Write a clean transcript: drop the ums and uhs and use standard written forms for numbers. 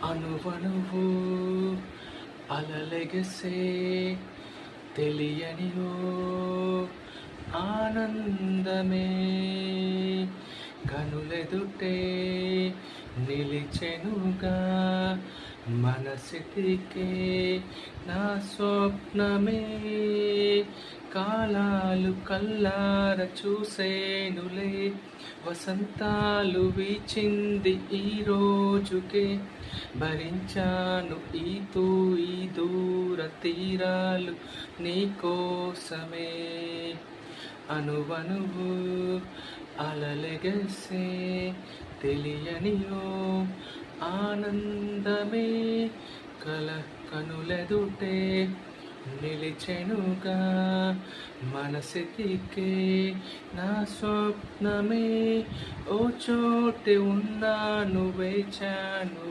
అనువనువు అలలెగసే తెలియని ఓ ఆనందమే కనులెదుటే నిలిచెనుగా మనసితికే నా స్వప్నమే కాలాలు కల్లార చూసేనులే వసంతాలు వీచింది ఈ రోజుకే భరించాను ఈ దూర తీరాలు నీ కోసమే అనువనువు అలలెగసే తెలియనియో ఆనందమే కనులెదుటే నిలిచెనుగా మనసితికే నా స్వప్నమే ఓ చోటి ఉన్నాను వేచాను